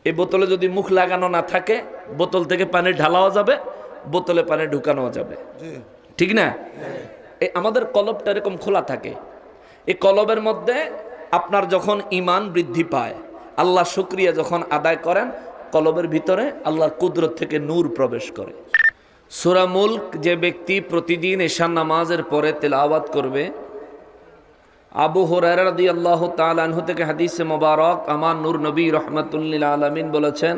এই বোতলে যদি মুখ লাগানো না থাকে, বোতল থেকে পানি ঢালাও যাবে, বোতলে পানি ঢুকানো যাবে, ঠিক না? এই আমাদের কলবটা এরকম খোলা থাকে। এই কলবের মধ্যে আপনার যখন ঈমান বৃদ্ধি পায়, আল্লাহ শুকরিয়া যখন আদায় করেন, কলবের ভিতরে আল্লাহর কুদরত থেকে নূর প্রবেশ করে। সূরা মুলক যে ব্যক্তি প্রতিদিন ঈশার নামাজের পরে তেলাওয়াত করবে, আবু হুরায়রা রাদিয়াল্লাহু তাআলা আনহু থেকে হাদিসে মোবারক, আমার নূর নবী রাহমাতুল লিল আলামিন বলেছেন,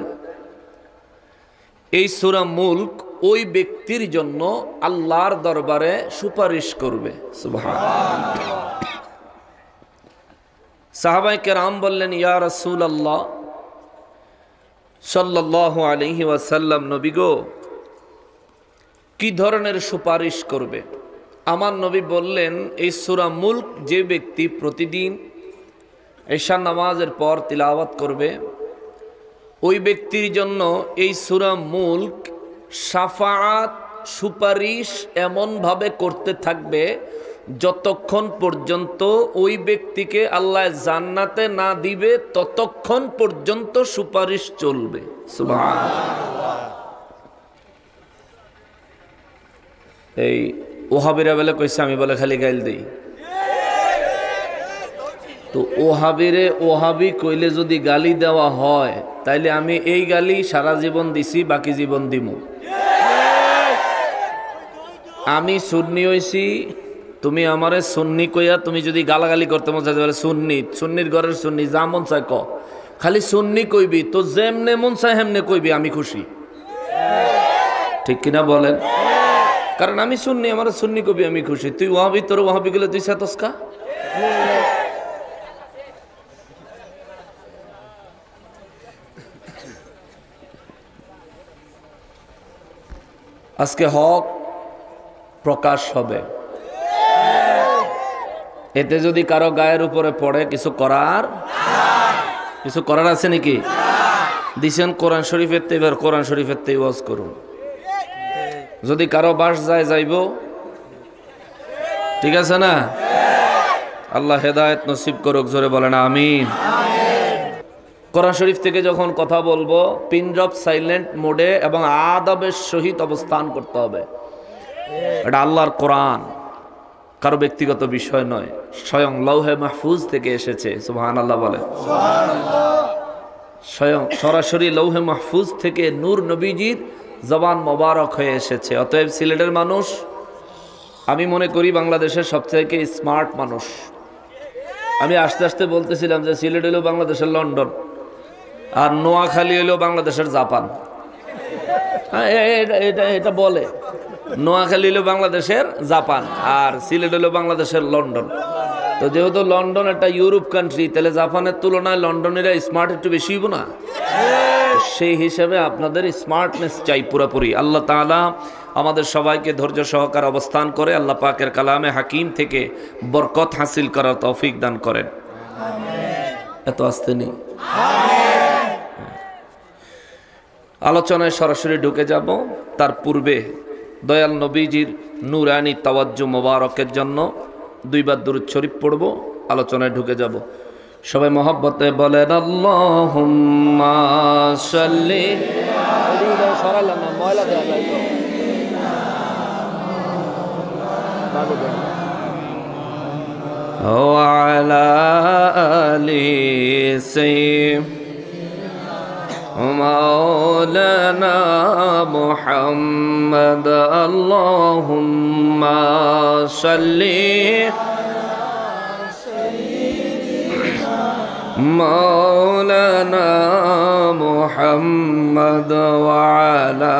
এই সূরা মুলক ওই ব্যক্তির জন্য আল্লাহর দরবারে সুপারিশ করবে। সুবহানাল্লাহ। সাহাবায়ে কেরাম বললেন, ইয়া রাসূলুল্লাহ সাল্লাল্লাহু আলাইহি ওয়াসাল্লাম, নবী গো, কি ধরনের সুপারিশ করবে? আমার নবী বললেন, এই সূরা মুলক যে ব্যক্তি প্রতিদিন ঈশার নামাজের পর তিলাওয়াত করবে, ওই ব্যক্তির জন্য এই সূরা মুলক শাফাআত সুপারিশ এমনভাবে করতে থাকবে যতক্ষণ পর্যন্ত ওই ব্যক্তিকে আল্লাহ জান্নাতে না দিবে, ততক্ষণ পর্যন্ত সুপারিশ চলবে। সুবহানাল্লাহ। এই ওহাবিরা বলে কইছে, আমি বলে খালি গাইল দেই। তো ওহাবিরে ওহাবি কইলে যদি গালি দেওয়া হয়, তাইলে আমি এই গালি সারা জীবন দিছি, বাকি জীবন দিমু। আমি সুন্নি হইছি, তুমি আমারে সুন্নি কইয়া তুমি যদি গালাগালি করতে মন চাই, বলে সুন্নি, সুন্নির ঘরের সুন্নি, যা মন চায় ক, খালি সুন্নি কইবি তো, যেমনে মন চায় হেমনে কইবি, আমি খুশি। ঠিক কিনা বলেন? কারণ আমি সুন্নি, আমার সুন্নি কবি, আমি খুশি। তুই ওয়াহাবি, তোর ওয়াহাবি গেলে তুই সাতস্কা। আজকে হক প্রকাশ হবে, এতে যদি কারো গায়ের উপরে পড়ে কিছু করার আছে নাকি? দিছেন কোরআন শরীফের, এবার কোরআন শরীফের ওয়াজ করুন। যদি কারো বাস যায়, যাইব, ঠিক আছে না? আল্লাহ হেদায়েত নসিব করুক, জোরে বলেন আমিন। কোরআন শরীফ থেকে যখন কথা বলবো, পিন ড্রপ সাইলেন্ট মোডে এবং আদবের সহিত অবস্থান করতে হবে। এটা আল্লাহর কোরআন, কারো ব্যক্তিগত বিষয় নয়, স্বয়ং লৌহে মাহফুজ থেকে এসেছে। সুবহানাল্লাহ বলে। স্বয়ং সরাসরি লৌহে মাহফুজ থেকে নূর নবীজির জবান মোবারক হয়ে এসেছে। অতএব সিলেটের মানুষ, আমি মনে করি বাংলাদেশের সবথেকে স্মার্ট মানুষ। আমি আস্তে আস্তে বলতেছিলাম যে সিলেট হলো বাংলাদেশের লন্ডন, আর নোয়াখালী হলো বাংলাদেশের জাপান। এটা বলে, নোয়াখালী হলো বাংলাদেশের জাপান, আর সিলেট হলো বাংলাদেশের লন্ডন। তো যেহেতু লন্ডন একটা ইউরোপ কান্ট্রি, তাহলে জাপানের তুলনায় লন্ডনেরা স্মার্ট একটু বেশি হইব না? সেই হিসাবে আপনাদের স্মার্টনেস চাই পুরোপুরি। আল্লাহ তাআলা আমাদের সবাইকে ধৈর্য সহকারে অবস্থান করে আল্লাহ পাকের কালামে হাকিম থেকে বরকত হাসিল করার তৌফিক দান করেন। এত আসতে নেই, আলোচনায় সরাসরি ঢুকে যাব। তার পূর্বে দয়াল নবীজির নূরানি তাওয়াজ্জু মোবারকের জন্য দুইবার দুরূদ শরীফ পড়ব, আলোচনায় ঢুকে যাব। সবাই মহব্বতে বলেন আল্লাহুম্মা সাল্লি ওয়ালা আলি মাওলানা মুহাম্মদ। আল্লাহুম্মা সাল্লি মাওলানা মুহাম্মদ ওয়া আলা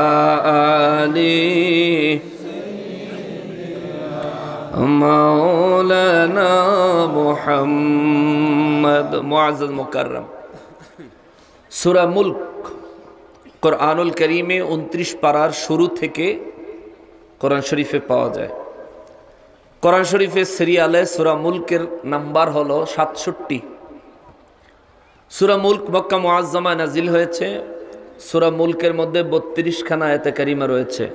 আলি মাওলানা মুহাম্মদ। মুআজ্জাজ মুকাররম, সূরা মুলক কোরআনুল কারীমে 29 পারার শুরু থেকে কোরআন শরীফে পাওয়া যায়। কোরআন শরীফের সিরিয়ালে সূরা মুলকের নাম্বার হলো 67। সূরা মুলক মক্কা মুআজ্জামায় নাজিল হয়েছে। সূরা মুলকের মধ্যে 32 খানা আয়াতে কারিমা রয়েছে।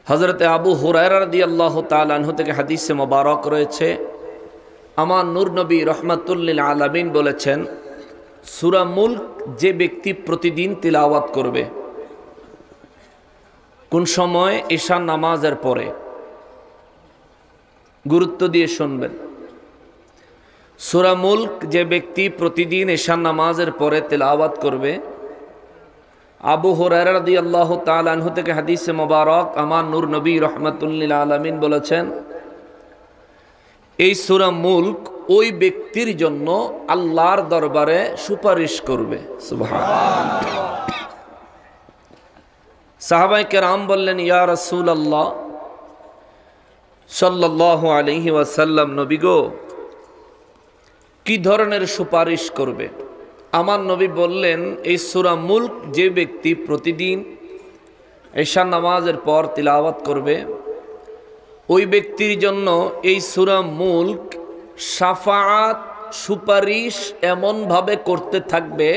হযরতে আবু হুরায়রা রাদিয়াল্লাহু তাআলা আনহু থেকে হাদিসে মোবারক রয়েছে, আমার নূর নবী রাহমাতুল লিল আলামিন বলেছেন, সূরা মুলক যে ব্যক্তি প্রতিদিন তিলাওয়াত করবে, কোন সময়? ঈশার নামাজের পরে। গুরুত্ব দিয়ে শুনবেন। সূরা মুলক যে ব্যক্তি প্রতিদিন ঈশার নামাজের পরে তিলাওয়াত করবে, আবু হুরায়রা রাদিয়াল্লাহু তাআলা আনহু থেকে হাদিসে মোবারক, আমার নূর নবী রাহমাতুল লিল আলামিন বলেছেন, এই সূরা মুলক ওই ব্যক্তির জন্য আল্লাহর দরবারে সুপারিশ করবে। সুবহানাল্লাহ। সাহাবায়ে কেরাম বললেন, ইয়া রাসূলুল্লাহ সাল্লাল্লাহু আলাইহি ওয়াসাল্লাম, নবী গো, কি ধরনের সুপারিশ করবে? আমার নবী বললেন, এই সূরা মুলক যে ব্যক্তি প্রতিদিন ঈশা নামাজের পর তিলাওয়াত করবে, ওই ব্যক্তির জন্য এই সূরা মুলক শাফাআত, সুপারিশ এমনভাবে করতে থাকবে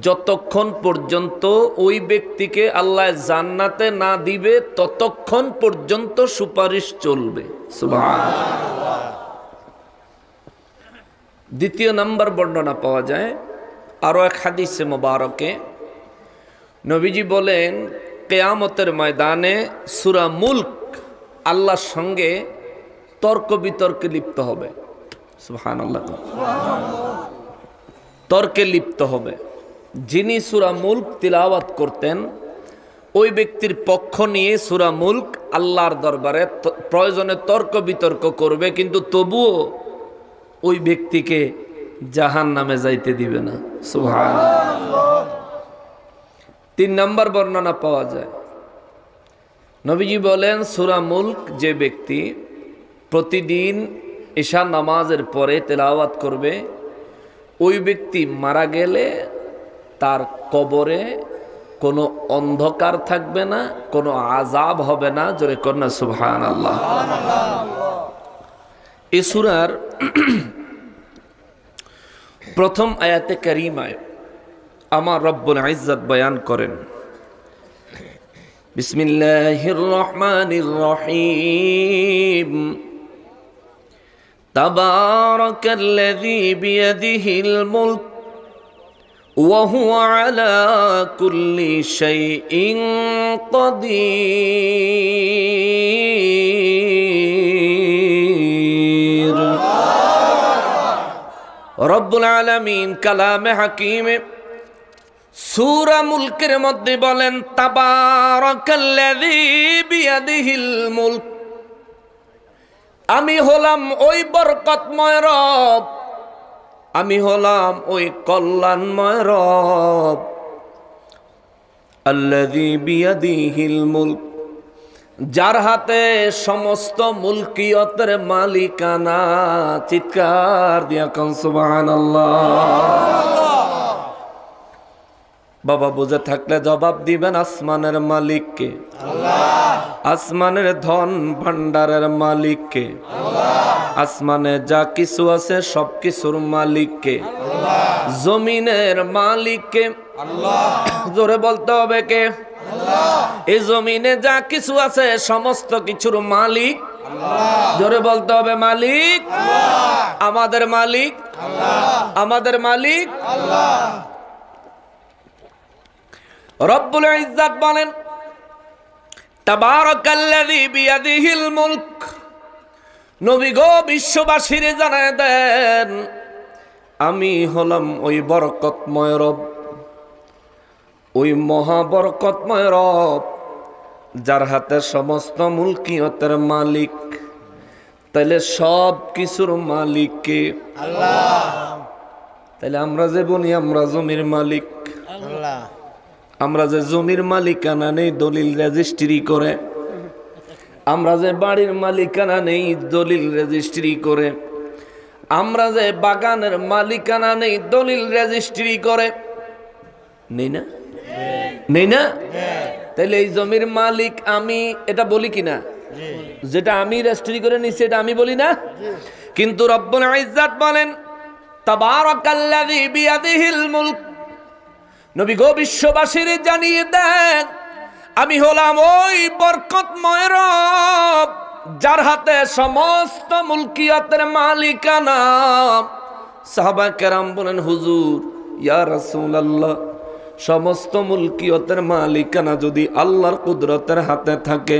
যতক্ষণ পর্যন্ত ওই ব্যক্তিকে আল্লাহ জান্নাতে না দিবে, ততক্ষণ পর্যন্ত সুপারিশ চলবে। সুবহানাল্লাহ। দ্বিতীয় নাম্বার বর্ণনা পাওয়া যায় আরো এক হাদিসে মোবারকে, নবীজি বলেন, কিয়ামতের ময়দানে সূরা মুলক আল্লাহর সঙ্গে তর্ক বিতর্কে লিপ্ত হবে। সুবহানাল্লাহ। তর্কে লিপ্ত হবে। যিনি সূরা মুলক তিলাওয়াত করতেন, ওই ব্যক্তির পক্ষ নিয়ে সূরা মুলক আল্লাহর দরবারে প্রয়োজনে তর্ক বিতর্ক করবে, কিন্তু তবুও ওই ব্যক্তিকে জাহান্নামে যাইতে দিবে না। সুবহানাল্লাহ। 3 নম্বর বর্ণনা পাওয়া যায়, নবীজি বলেন, সূরা মুলক যে ব্যক্তি প্রতিদিন ঈশা নামাজের পরে তেলাওয়াত করবে, ওই ব্যক্তি মারা গেলে তার কবরে কোনো অন্ধকার থাকবে না, কোনো আযাব হবে না। জোরে কন্যা সুবহানাল্লাহ। এই সূরার প্রথম আয়াতে কারিমায় আমার রব্বুল ইজ্জত বয়ান করেন, বিসমিল্লাহির রহমানির রহিম, তাবারাকাল্লাযী বিয়াদিহিল মুলক ওয়া হুয়া আলা কুল্লি শাইইন কাদির। রব্বুল আলামিন কালামে হাকিমে সূরা মুলকের মধ্যে বলেন, তাবারাকাল্লাযী বিয়াদিহিল মুলক, আমি হলাম ওই বরকতময় রব, আমি হলাম ওই কল্যাণময় রব। আল্লাযী বিয়াদিহিল মুলক, যার হাতে সমস্ত মুলকিয়তের মালিকানা। চিৎকার দিয়া কোন সুবহানাল্লাহ। বাবা বুঝে থাকলে জবাব দিবেন, আসমানের মালিককে আল্লাহ, আসমানের ধন ভান্ডারের মালিককে আল্লাহ, আসমানে যা কিছু আছে সব কিছুর মালিককে আল্লাহ, জমিনের মালিককে আল্লাহ। জোরে বলতে হবে কে? আল্লাহ। এই জমিনে যা কিছু আছে সমস্ত কিছুর মালিক আল্লাহ। জোরে বলতে হবে মালিক আল্লাহ। আমাদের মালিক আল্লাহ, আমাদের মালিক আল্লাহ। রব্বুল ইজ্জত বলেন, তাবারাকাল্লাযী বিয়াদিহিল মুলক, নবী গো বিশ্ববাসীরে জানায় দেন, আমি হলাম ওই বরকতময় রব, ওই মহাবরকতময় রব, যার হাতে সমস্ত মুলকিয়তের মালিক। তাইলে সব কিছুর মালিক কে? আল্লাহ। তাইলে আমরা যে বলি আমরা জমির মালিক, আল্লাহ, আমরা যে জমির মালিকানা নেই দলিল রেজিস্ট্রি করে, আমরা যে বাড়ির মালিকানা নেই দলিল রেজিস্ট্রি করে, আমরা যে বাগানের মালিকানা নেই দলিল রেজিস্ট্রি করে, নেই না? নেই না? তাহলে এই জমির মালিক আমি, এটা বলি কিনা? যেটা আমি রেজিস্ট্রি করে নিছি এটা আমি বলি না? কিন্তু রব্বুল ইজ্জত বলেন, তাবারাকাল্লাযী বিয়াদিহিল মুলক, নবী গো বিশ্ববাসীর জানিয়ে দেন, আমি হলাম ওই বরকতময় রব, যার হাতে সমস্ত মুলকিয়তের মালিকানা। সাহাবা কেরাম বলেন, হুজুর ইয়া রাসূলুল্লাহ, সমস্ত মুলকিয়তের মালিকানা যদি আল্লাহর কুদরতের হাতে থাকে,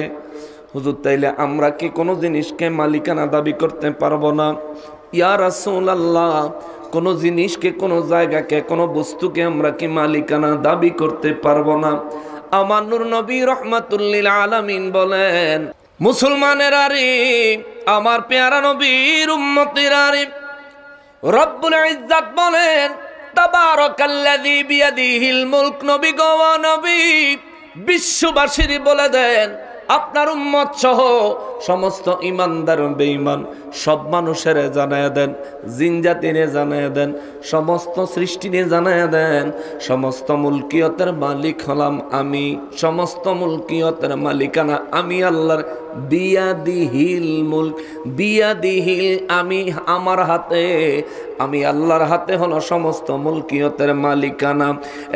হুজুর তাইলে আমরা কি কোনো জিনিসকে মালিকানা দাবি করতে পারবো না? ইয়া রাসূলুল্লাহ, কোনো জিনিসকে, কোনো জায়গাকে, কোনো বস্তুকে আমরা কি মালিকানা দাবি করতে পারবো না? আমার নূর নবী রাহমাতুল লিল আলামিন বলেন, মুসলমানের আরে, আমার পেয়ারা নবীর উম্মতের আরে, রব্বুল ইজ্জত বলেন, তাবারাকাল্লাযী বিয়াদিহিল মুলক। নবী গো নবী, বিশ্ববাসীর বলে দেন, আপনার উম্মত সহ সমস্ত ইমানদার বেঈমান সব মানুষের জানায় দেন, জিন জাতিরে জানায় দেন, সমস্ত সৃষ্টিরে জানায় দেন, সমস্ত মুলকিয়তের মালিক হলাম আমি, সমস্ত মুলকিয়তের মালিকানা আমি আল্লাহর। বিয়াদিহিল মুলক, বিয়াদিহিল, আমি, আমার হাতে, আমি আল্লাহর হাতে হলো সমস্ত মুলকিয়তের মালিকানা।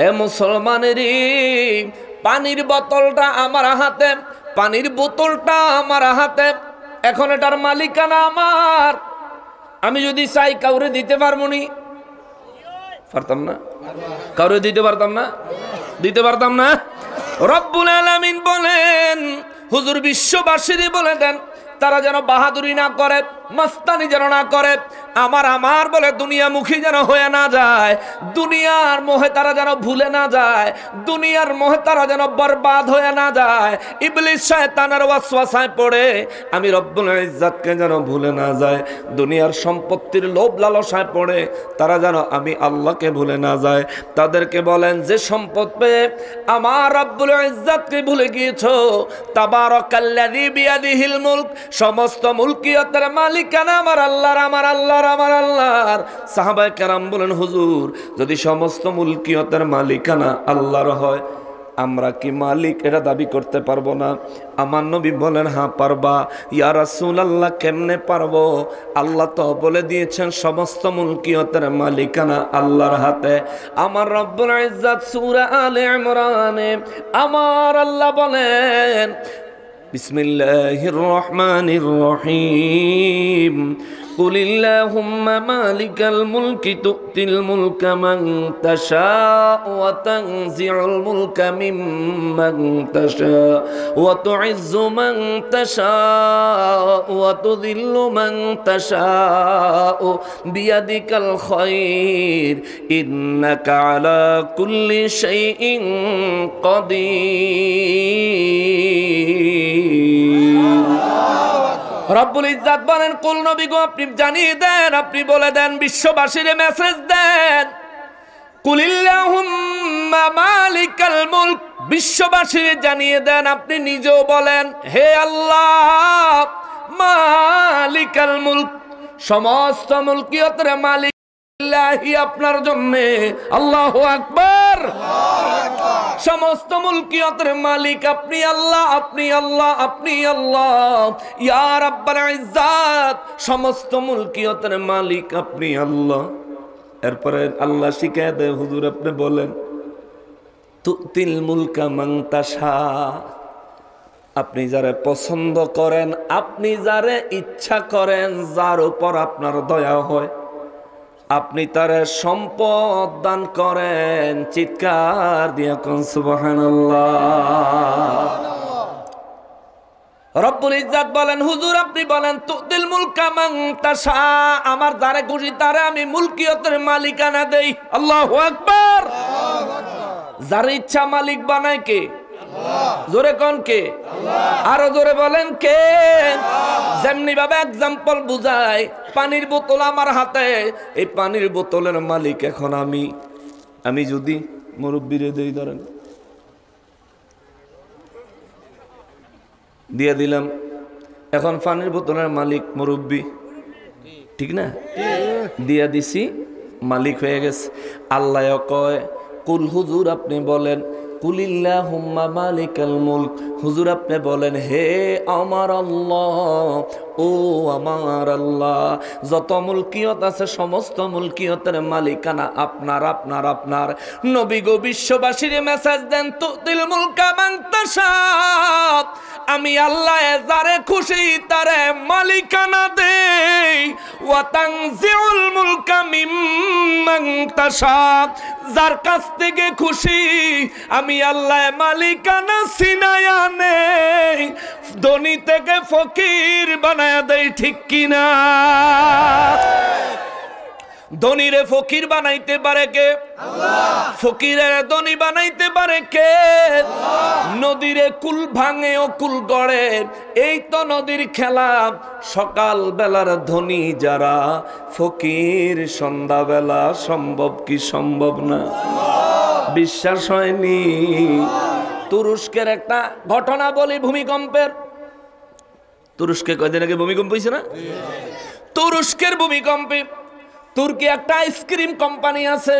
এ মুসলমানেরই, পানির বোতলটা আমার হাতে, পানির বোতলটা আমার হাতে, এখন এটার মালিকানা আমার। আমি যদি চাই কাউরে দিতে পারবো নি? পারতাম না? কাউরে দিতে পারতাম না? দিতে পারতাম না? রব্বুল আলামিন বলেন, হুজুর বিশ্ববাসীর বলে দেন, তারা যেন বাহাদুরি না করে, মাস্তানি যেন না করে, আমার বলে দুনিয়ামুখী যেন হয়ে না যায়, দুনিয়ার মোহে তারা যেন ভুলে না যায়, দুনিয়ার মোহে তারা যেন বরবাদ হয়ে না যায়, ইবলিস শয়তানের ওয়াসওয়াসায় পড়ে আমি রব্বুল ইজ্জতকে যেন ভুলে না যায়, দুনিয়ার সম্পত্তির লোভ লালসায় পড়ে তারা যেন আমি আল্লাহকে ভুলে না যায়। তাদেরকে বলেন, যে সম্পদ পেয়ে আমার রব্বুল ইজ্জতকে ভুলে গিয়েছো, তাবারাকাল্লাযী বিয়াদিহিল মুলক, সমস্ত মুলকিয়তের মালিকানা আমার আল্লাহর, আমার আল্লাহর, আমার আল্লাহর। সাহাবায়ে কেরাম বলেন, হুজুর যদি সমস্ত মুলকিয়তের মালিকানা আল্লাহর হয়, আমরা কি মালিক এটা দাবি করতে পারবো না? আমার নবী বলেন, হ্যাঁ পারবা। ইয়া রাসূলুল্লাহ, কেমনে পারবো? আল্লাহ তো বলে দিয়েছেন সমস্ত মুলকিয়তের মালিকানা আল্লাহর হাতে। আমার রব্বুল ইজ্জত সূরা আলে ইমরানে আমার আল্লাহ বলেন, বিসমিল্লাহির রহমানির রহিম, কুলিল্লাহুম্মা মালিকাল মুলকি তুতিল মুলকা মান তাশা ওয়া তানজিউল মুলকা মিম্মান তাশা ওয়া তুইজ্জু মান তাশা ওয়া তুযিল্লু মান তাশা বিয়াদিকাল খায়র ইন্নাকা আলা কুল্লি শাইইন কাদির। রব্বুল ইজ্জত বলেন, কুল নবী গো আপনি জানিয়ে দেন, আপনি বলে দেন, বিশ্ববাসীর মেসেজ দেন, কুলিল্লাহুম্মা মালিকাল মুলক, বিশ্ববাসীর জানিয়ে দেন, আপনি নিজেও বলেন, হে আল্লাহ মালিকাল মুলক, সমস্ত মুলকিয়তের মালিক আপনার জন্য। আল্লাহু আকবার, সমস্ত মুলকিয়তের মালিক আপনি আল্লাহ, আপনি আল্লাহ, আপনি আল্লাহ। ইয়া রাব্বাল ইজ্জাত, সমস্ত মুলকিয়তের মালিক আপনি আল্লাহ। এরপরে আল্লাহ শিখায় দেয়, হুজুর আপনি বলেন, তুতিল মুলকা মান তাশা, আপনি যারে পছন্দ করেন, আপনি যারে ইচ্ছা করেন, যার উপর আপনার দয়া হয়, আপনি তারে সম্পদ দান করেন। চিৎকার দিয়া কোন সুবহানাল্লাহ। রব্বুল ইজ্জত বলেন, হুজুর আপনি বলেন, তুতিল মুলকা মান তাশা, আমার যারে খুশি তারে আমি মুলকিয়তের মালিকানা দেই। আল্লাহু আকবার। যারে ইচ্ছা মালিক বানায় কে? জোরে কোন কে? আরো জোরে বলেন কে? যেমনি ভাবে এক্সাম্পল বুঝায়, পানির বোতল আমার হাতে, এই পানির বোতলের মালিক এখন আমি যদি মুরব্বিরে দেই, ধরেন দিয়ে দিলাম, এখন পানির বোতলের মালিক মুরব্বি, ঠিক না? দিয়া দিছি, মালিক হয়ে গেছে। আল্লাহ কয়, কুল হুজুর আপনি বলেন, কুলিল্লাহুম্মা মালিকাল মুলক, হুজুর আপনি বলেন হে আমার আল্লাহ, ও আমার আল্লাহ, যত মুলকিয়ত আছে সমস্ত মুলকিয়তের মালিকানা আপনার আপনার আপনার। নবী গো বিশ্ববাসীর মেসেজ দেন, তুতিল মুলকা মান তাশা, আমি আল্লাহ যারে খুশি তারে মালিকানা দেই, ওয়া তানজিউল মুলকা মিম্মান তাশা, যার কাছ থেকে খুশি আমি আল্লাহ মালিকানা ছিনায়া নেই, ধনী থেকে ফকির বানায়া দেই, ঠিক কিনা? ধনীরে ফকির বানাইতে পারে কে? আল্লাহ। ফকিরের ধনী বানাইতে পারে কে? আল্লাহ। নদীরে কুল ভাঙে ও কুল গড়ে, এই তো নদীর খেলা। সকাল বেলার ধনী যারা, ফকির সন্ধ্যা বেলা, সম্ভব কি সম্ভব না? বিশ্বাস হয়নি? তুরস্কের একটা ঘটনা বলি, ভূমিকম্পের। তুরস্কে কয়দিন আগে ভূমিকম্প হয়েছে না? তুরস্কের ভূমিকম্পে তুর্কি একটা আইসক্রিম কোম্পানি আছে,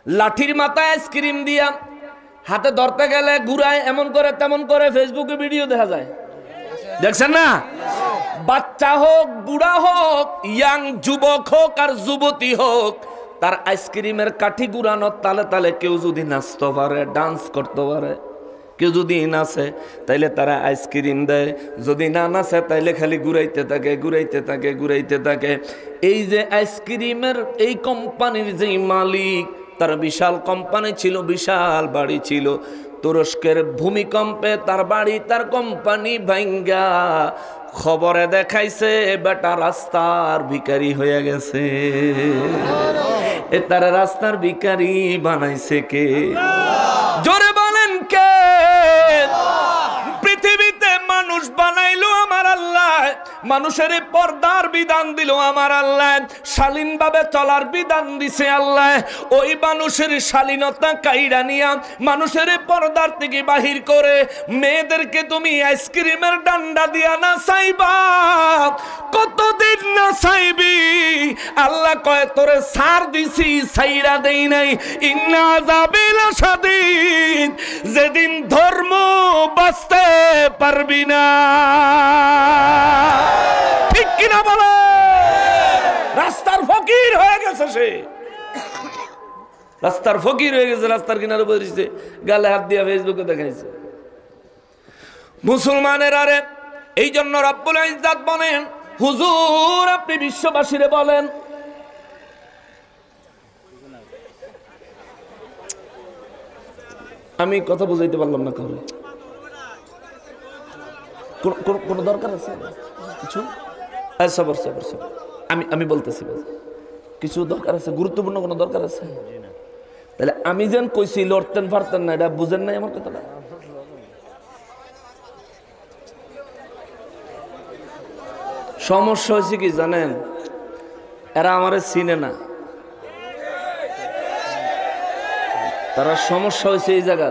লাঠির মাথায় আইসক্রিম দিয়া হাতে ধরতে গেলে ঘুরায়, এমন করে তেমন করে। ফেসবুকে ভিডিও দেখা যায়, দেখছেন না? বাচ্চা হোক, বুড়া হোক, ইয়াং যুবক হোক আর যুবতী হোক, তার আইসক্রিমের কাঠি ঘুরানোর তালে তালে কেউ যদি নাচতে পারে, ডান্স করতে পারে, কেউ যদি নাচে তাইলে তারা আইসক্রিম দেয়, যদি না নাচে তাইলে খালি ঘুরাইতে থাকে, ঘুরাইতে থাকে, ঘুরাইতে থাকে। এই যে আইসক্রিমের এই কোম্পানির যে মালিক, তার বিশাল কোম্পানি ছিল, বিশাল বাড়ি ছিল। তুরস্কের ভূমিকম্পে তার বাড়ি, তার কোম্পানি ভাঙ্গা, খবরে দেখাইছে বেটা রাস্তার ভিখারি হয়ে গেছে। এ তার রাস্তার ভিখারি বানাইছে কে? জোরে বলেন কে? পৃথিবীতে মানুষ বানাইলো আমার আল্লাহ, মানুষের পর্দার বিধান দিল আমার আল্লাহ, শালীন ভাবে চলার বিধান দিছে আল্লাহ। ওই মানুষের শালীনতা কাইরা নিয়া মানুষের পর্দার থেকে বাহির করে মেয়েদেরকে তুমি আইসক্রিমের ডান্ডা দিয়া না চাইবা, কতদিন না চাইবি? আল্লাহ কয় তোরে ছাড় দিছি, ছাইরা দেই নাই। ইন্না যাবিলা সাদিন, যেদিন ধর্ম বাঁচতে পারবি না, ঠিক কিনা বলে? রাস্তার ফকির হয়ে গেছে সে, রাস্তার ফকির হয়ে গেছে, রাস্তার কিনারে বসেছে, গালে হাত দিয়া ফেসবুকে দেখাইছে। মুসলমানের আরে এই জন্য রব্বুল ইজ্জত বলেন, হুজুর আপনি বিশ্ববাসীরে বলেন, আমি কথা বুঝাইতে পারলাম না কাউরে। কোন দরকার আছে কিছু? সবর সবর সবর, আমি বলতেছি, কিছু দরকার আছে, গুরুত্বপূর্ণ কোনো দরকার আছে? তাহলে আমি যেন কইছি লড়তেন পারতেন না, এটা বুঝেন নাই আমার কথাটা? সমস্যা হয়েছে কি জানেন? এরা আমারে চিনে না। তারা সমস্যা হয়েছে এই জায়গা,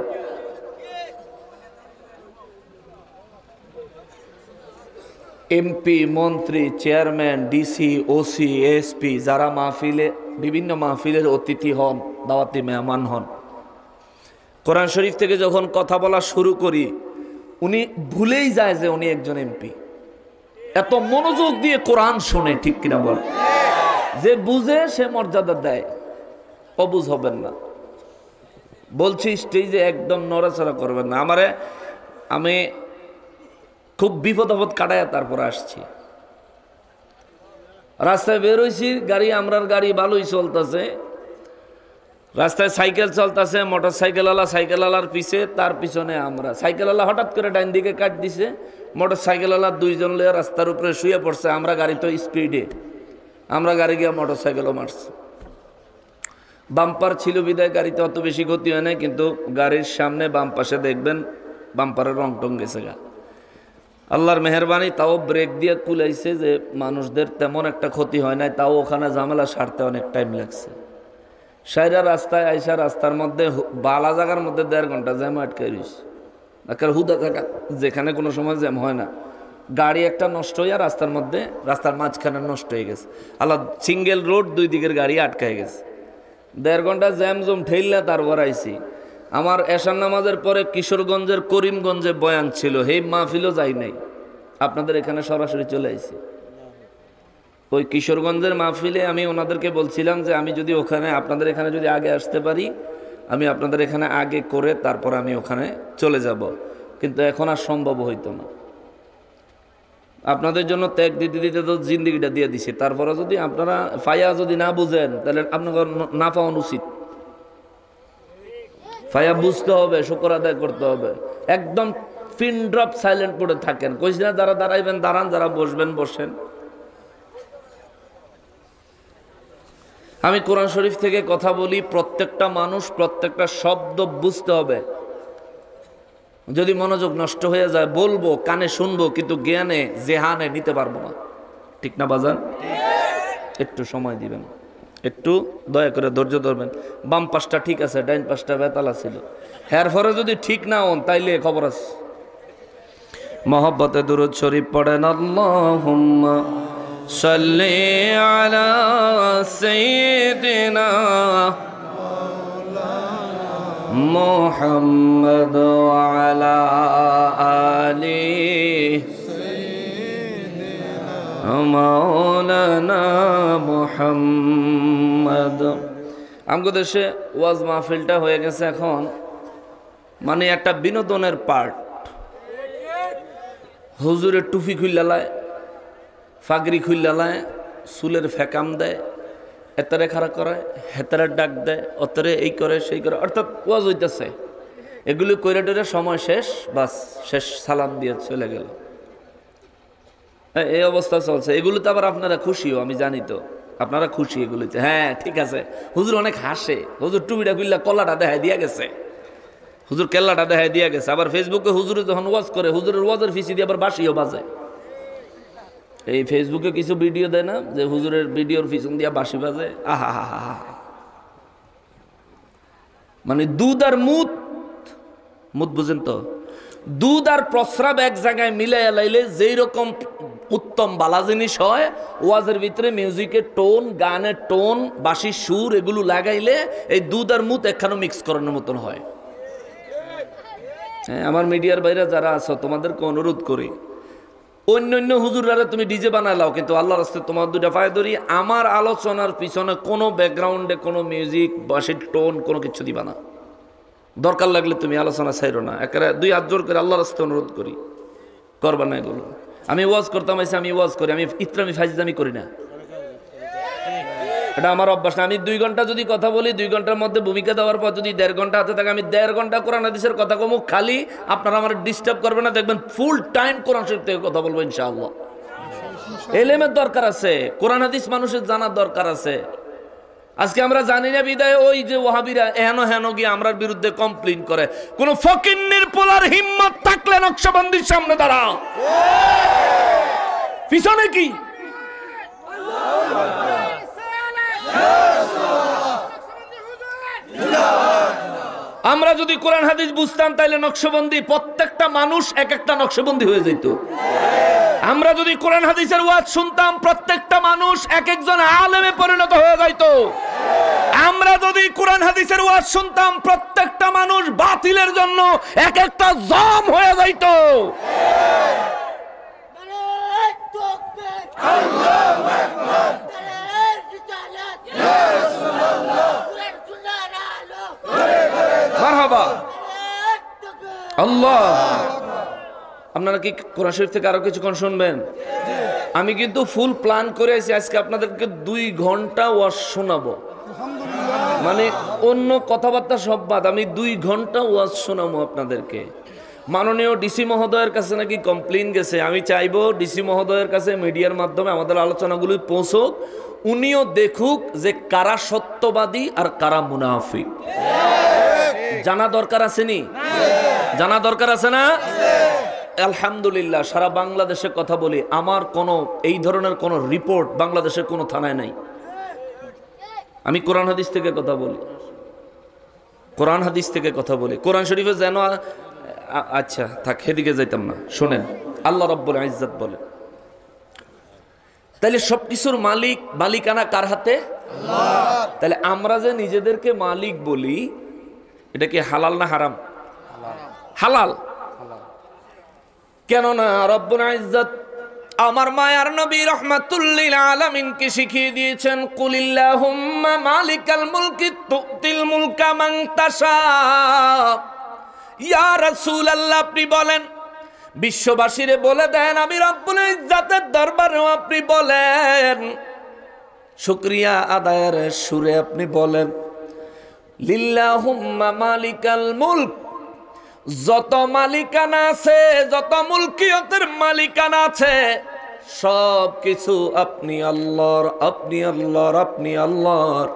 এমপি, মন্ত্রী, চেয়ারম্যান, ডিসি, ওসি, এসপি যারা মাহফিলে, বিভিন্ন মাহফিলের অতিথি হন, দাওয়াতি মেহমান হন, কোরআন শরীফ থেকে যখন কথা বলা শুরু করি, উনি ভুলেই যায় যে উনি একজন এমপি। এত মনোযোগ দিয়ে কোরআন শোনে, ঠিক কিনা বল? যে বুঝে সে মর্যাদা দেয়, অবুঝ হবেন না। বলছি স্টেজে একদম নড়াচড়া করবেন না। আমি খুব বিপদ আপদ কাটায় তারপর আসছি, রাস্তায় বেরোইছি, গাড়ি, আমরার গাড়ি ভালোই চলতেছে, রাস্তায় সাইকেল চলতেছে, মোটর সাইকেলওয়ালার পিছে, তার পিছনে আমরা। সাইকেলওয়ালা হঠাৎ করে ডাইন দিকে কাট দিছে, মোটর সাইকেলওয়ালা দুইজন লইয়া রাস্তার উপরে শুয়ে পড়ছে। আমরা গাড়ি তো স্পিডে, আমরা গাড়ি গিয়ে মোটর সাইকেলও মারছি। বাম্পার ছিল বিদায় গাড়িতে অত বেশি ক্ষতি হয় না, কিন্তু গাড়ির সামনে বাম পাশে দেখবেন বাম্পারের রং টং গেছে গা। আল্লাহর মেহরবানি, তাও ব্রেক দিয়ে কুলাইছে যে মানুষদের তেমন একটা ক্ষতি হয় নাই, তাও ওখানে ঝামেলা সারতে অনেক টাইম লাগছে। সাইরা রাস্তায় আইসা রাস্তার মধ্যে বালা জায়গার মধ্যে 1.5 ঘন্টা জ্যাম আটকে রয়েছে। হুদা জায়গা যেখানে কোনো সময় জ্যাম হয় না, গাড়ি একটা নষ্ট হইয়া রাস্তার মধ্যে, রাস্তার মাঝখানে নষ্ট হয়ে গেছে। আল্লাহ, সিঙ্গেল রোড, দুই দিকের গাড়ি আটকায় গেছে। 1.5 ঘন্টা জ্যাম জম ঠেললে তারপর আইসি। আমার এশার নামাজের পরে কিশোরগঞ্জের করিমগঞ্জে বয়ান ছিল, সেই মাহফিলও যাই নাই, আপনাদের এখানে সরাসরি চলে আইছি। ওই কিশোরগঞ্জের মাহফিলে আমি ওনাদেরকে বলছিলাম যে আমি যদি ওখানে আপনাদের এখানে যদি আগে আসতে পারি, আমি আপনাদের এখানে আগে করে তারপর আমি ওখানে চলে যাব, কিন্তু এখন আর সম্ভব হইতো না। আপনাদের জন্য ত্যাগ দিতে দিতে তো জিন্দিগিটা দিয়ে দিছি, তারপরে যদি আপনারা ফায়া যদি না বুঝেন তাহলে আপনাকে না পাওয়া উচিত। ফায়া বুঝতে হবে, শুকর আদায় করতে হবে। একদম পিন ড্রপ সাইলেন্ট পড়ে থাকেন। কইছি না যারা দাঁড়াইবেন দাঁড়ান, যারা বসবেন বসেন। আমি কোরআন শরীফ থেকে কথা বলি, প্রত্যেকটা মানুষ প্রত্যেকটা শব্দ বুঝতে হবে। যদি মনোযোগ নষ্ট হয়ে যায়, বলবো কানে শুনবো কিন্তু জ্ঞানে জেহানে নিতে পারবো না। ঠিক না বাজান? একটু সময় দিবেন, একটু দয়া করে ধৈর্য ধরবেন। বাম পাশটা ঠিক আছে, ডাইন পাশটা বেতালা ছিল, এর পরে যদি ঠিক না হন তাইলে খবর আছে। মহব্বতে দুরূদ শরীফ পড়েন। আল্লাহুম্মা সাল্লি আলা সাইয়্যিদিনা মুহাম্মদ ওয়া আলা আলি মাওলানা মুহাম্মদ। আমগো দেশে ওয়াজ মাহফিলটা হয়ে গেছে এখন মানে একটা বিনোদনের পার্ট। হুজুরের টুপি খুললালায়, ফাগরি খুললালায়, চুলের ফেকাম দেয়, এতারে খাড়া করায়, হেতারে ডাক দেয়, অতরে এই করে সেই করে, অর্থাৎ ওয়াজ হইতেছে। এগুলি কইরা টইরা সময় শেষ, বাস শেষ, সালাম দিয়ে চলে গেল। এই অবস্থা চলছে। এগুলোতে আবার আপনারা খুশিও, আমি জানি তো আপনারা খুশি এগুলিতে। হ্যাঁ ঠিক আছে, হুজুর অনেক হাসে, হুজুর টুপিটা খুললা কলাটা দেখায় দিয়া গেছে, হুজুর কেল্লাটা দেখায় দিয়া গেছে। আবার ফেসবুকে হুজুরে যখন ওয়াজ করে, হুজুরের ওয়াজের ফিসি দিয়ে আবার বাঁশিও বাজে। এই ফেসবুকে কিছু ভিডিও দেয় না যে হুজুরের ভিডিওর পিছন দিয়া বাঁশি বাজে। আহা হা হা হা, মানে দুধ আর মুদ, মুদ বুঝেন তো, দুধ আর প্রস্রাব এক জায়গায় মিলাইয়া লাইলে যেই রকম উত্তম বালা জিনিস হয়, ওয়াজের ভিতরে মিউজিকের টোন, গানের টোন, বাঁশির সুর এগুলো লাগাইলে এই দুধ আর মুদ একখানে মিক্স করানোর মতন হয়। আমার মিডিয়ার বাইরে যারা আছো তোমাদেরকে অনুরোধ করি, অন্য অন্য হুজুররা তুমি ডিজে বানালাও, কিন্তু আল্লাহর রাস্তায় তোমার দুটা পায়ে ধরি, আমার আলোচনার পিছনে কোনো ব্যাকগ্রাউন্ডে কোনো মিউজিক, বাঁশির টোন কোনো কিছু দিবা না। দরকার লাগলে তুমি আলোচনা ছাইরো না। একেবারে দুই হাত জোর করে আল্লাহর রাস্তায় অনুরোধ করি, করবা না এগুলো। আমি ওয়াজ করতাম, আমি ওয়াজ করি, আমি ইতরামি ফাইজলামি করি না, এটা আমার অভ্যাস না। আমি 2 ঘন্টা যদি কথা বলি, 2 ঘন্টার মধ্যে ভূমিকা দেওয়ার পর যদি 1.5 ঘন্টা হাতে থাকে, আমি 1.5 ঘন্টা কোরআন হাদিসের কথা কমু, খালি আপনারা আমার ডিস্টার্ব করবে না, দেখবেন ফুল টাইম কোরআন শরীফ থেকে কথা বলবো ইনশাআল্লাহ। এলেমের দরকার আছে, কোরআন হাদিস মানুষের জানার দরকার আছে। আজকে আমরা জানি না বিদায় ওই যে ওয়াহাবিরা এহেন হেন গিয়ে আমরার বিরুদ্ধে কমপ্লেইন করে। কোন ফকিন্নির পোলার হিম্মত থাকলে নকশবন্দির সামনে দাঁড়াও, পিছনে কি? আমরা যদি কোরআন হাদিস বুঝতাম তাইলে নকশবন্দি প্রত্যেকটা মানুষ এক একটা নকশবন্দি হয়ে যেত। আমরা যদি কোরআন হাদিসের ওয়াজ শুনতাম প্রত্যেকটা মানুষ এক একজন আলেমে পরিণত হয়ে যাইত। আমরা যদি কোরআন হাদিসের ওয়াজ শুনতাম প্রত্যেকটা মানুষ বাতিলের জন্য এক একটা জাম হয়ে যাইত। আল্লাহু আকবার, মারহাবা, আল্লাহ। আপনারা কি কোরআন শরীফ থেকে আরো কিছুক্ষণ শুনবেন? আমি কিন্তু ফুল প্ল্যান করে আছি আজকে আপনাদেরকে 2 ঘন্টা ওয়াজ শোনাবো। মানে অন্য কথাবার্তা সব বাদ, আমি 2 ঘন্টা ওয়াজ শোনাবো আপনাদেরকে। মাননীয় ডিসি মহোদয়ের কাছে নাকি কমপ্লেইন গেছে। আমি চাইবো ডিসি মহোদয়ের কাছে মিডিয়ার মাধ্যমে আমাদের আলোচনাগুলো পৌঁছুক, উনিও দেখুক যে কারা সত্যবাদী আর কারা মুনাফিক। জানা দরকার আছে নি? জানা দরকার আছে না? আলহামদুলিল্লাহ সারা বাংলাদেশে কথা বলি, আমার কোনো এই ধরনের কোনো রিপোর্ট বাংলাদেশের কোনো থানায় নাই। আমি কোরআন হাদিস থেকে কথা বলি, কোরআন হাদিস থেকে কথা বলি। কোরআন শরীফে যেন আচ্ছা থাক, সেদিকে যাইতাম না। শোনেন, আল্লাহ রাব্বুল ইজ্জত বলে, তাহলে সবকিছুর মালিক, মালিকানা কার হাতে? আল্লাহ। তাহলে আমরা যে নিজেদেরকে মালিক বলি, এটা কি হালাল না হারাম? হালাল। কেননা রব্বুল ইজ্জত আমার মায়ার নবী রাহমাতুল লিল আলামিন কে শিখিয়ে দিয়েছেন, কুলিল্লাহুম্মা মালিকাল মুলকি তুতিল মুলকা মান তাশা। ইয়া রাসূলুল্লাহ, আপনি বলেন, বিশ্ববাসীরে বলে দেন, আমি রব্বুল ইজ্জতের দরবারে আপনি বলেন, শুকরিয়া আদায়ের সুরে আপনি বলেন, লিল্লাহুম্মা মালিকাল মুলক, যত মালিকানা আছে, যত মুলকিয়তের মালিকানা আছে, সব কিছু আপনি আল্লাহর, আপনি আল্লাহর, আপনি আল্লাহর।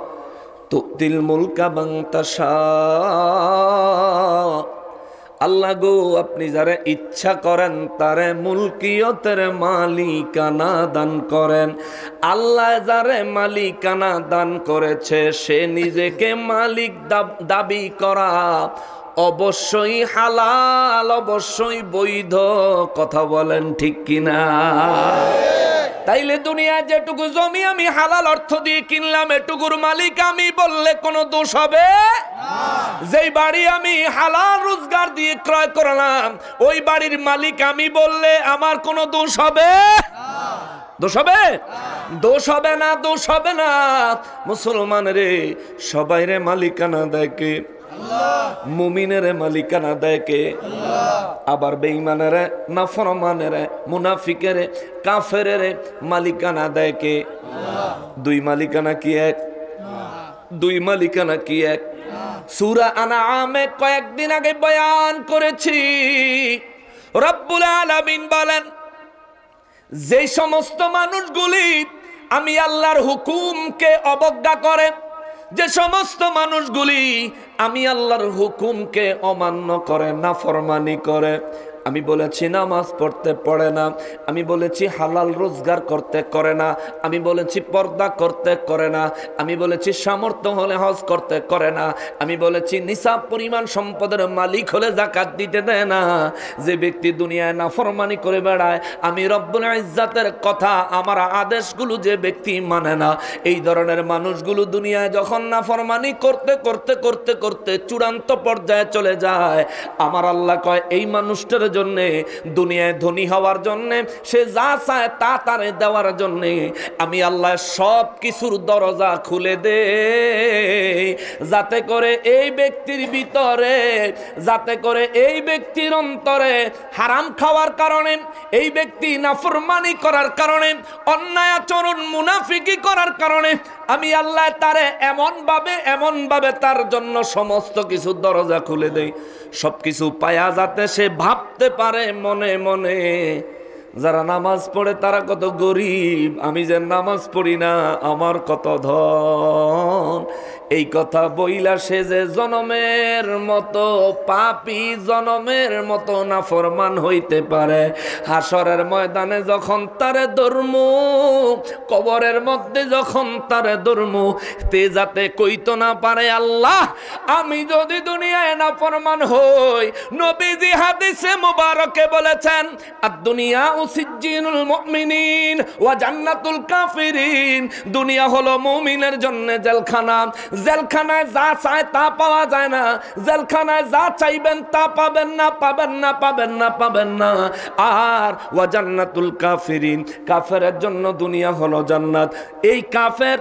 তুতিল মুলকা মান তাশা, আল্লাহ গো আপনি যারে ইচ্ছা করেন তারে মুলকিয়তের মালিকানা দান করেন। আল্লাহ যারে মালিকানা দান করেছে সে নিজেকে মালিক দাবি করা অবশ্যই হালাল, অবশ্যই বৈধ। কথা বলেন ঠিক কিনা? তাইলে দুনিয়ায় যেটুকু জমি আমি হালাল অর্থ দিয়ে কিনলাম, এটুকুর মালিক আমি বললে কোনো দোষ হবে? যেই বাড়ি আমি হালাল রোজগার দিয়ে ক্রয় করলাম, ওই বাড়ির মালিক আমি বললে আমার কোনো দোষ হবে? দোষ হবে? দোষ হবে না, দোষ হবে না। মুসলমান রে, সবাই রে মালিকানা দেয় কে? মুমিনের মালিকানা দেয় কে? আবার বেঈমানের, নাফরমানের, মুনাফিকের, কাফেরের মালিকানা দেয় কে? দুই মালিকানা কি এক? দুই মালিকানা কি এক? সূরা আনআমে কয়েকদিন আগে বয়ান করেছি, রব্বুল আলামিন বলেন, যে সমস্ত মানুষগুলি আমি আল্লাহর হুকুমকে অবজ্ঞা করে, যে সমস্ত মানুষগুলি আমি আল্লাহর হুকুমকে অমান্য করে, নাফরমানি করে, আমি বলেছি নামাজ পড়তে পড়ে না, আমি বলেছি হালাল রোজগার করতে করে না, আমি বলেছি পর্দা করতে করে না, আমি বলেছি সামর্থ্য হলে হজ করতে করে না, আমি বলেছি নিসাব পরিমাণ সম্পদের মালিক হলে যাকাত দিতে দেয় না, যে ব্যক্তি দুনিয়ায় নাফরমানি করে বেড়ায়, আমি রব্বুল ইজ্জতের কথা, আমার আদেশগুলো যে ব্যক্তি মানে না, এই ধরনের মানুষগুলো দুনিয়ায় যখন নাফরমানি করতে করতে করতে করতে চূড়ান্ত পর্যায়ে চলে যায়, আমার আল্লাহ কয় এই মানুষটার জন্যে, দুনিয়ায় ধনী হওয়ার জন্যে, সে যা চায় তা তারে দেওয়ার জন্যে আমি আল্লাহ সব কিছুর দরজা খুলে দে, যাতে করে এই ব্যক্তির ভিতরে, যাতে করে এই ব্যক্তির অন্তরে হারাম খাওয়ার কারণে, এই ব্যক্তি নাফরমানি করার কারণে, অন্যায় আচরণ মুনাফিকি করার কারণে আমি আল্লাহ তারে এমন ভাবে তার জন্য সমস্ত কিছু দরজা খুলে দেই, সবকিছু পায়া যাতে সে ভাবতে পারে মনে মনে, যারা নামাজ পড়ে তারা কত গরিব, আমি যে নামাজ পড়ি না আমার কত ধন। এই কথা বইলা সে যে জনমের মতো পাপী, জনমের মতো নাফরমান হইতে পারে, হাসরের ময়দানে যখন তারে ধরমু, কবরের মধ্যে যখন তারে ধরমু, তে যাতে কইতো না পারে আল্লাহ আমি যদি দুনিয়ায় নাফরমান হই। নবীজি হাদিসে মুবারকে বলেছেন, আদ-দুনিয়া সিজ্জিনুল মুমিনিন ওয়া জান্নাতুল কাফিরিন, দুনিয়া হলো মুমিনের জন্য জেলখানা, জেলখানায় যা চায় তা পাওয়া যায় না, জেলখানায় যা চাইবেন তা পাবেন না, পাবেন না, পাবেন না, পাবেন না। আর ওয়া জান্নাতুল কাফিরিন, কাফেরের জন্য দুনিয়া হলো জান্নাত। এই কাফের,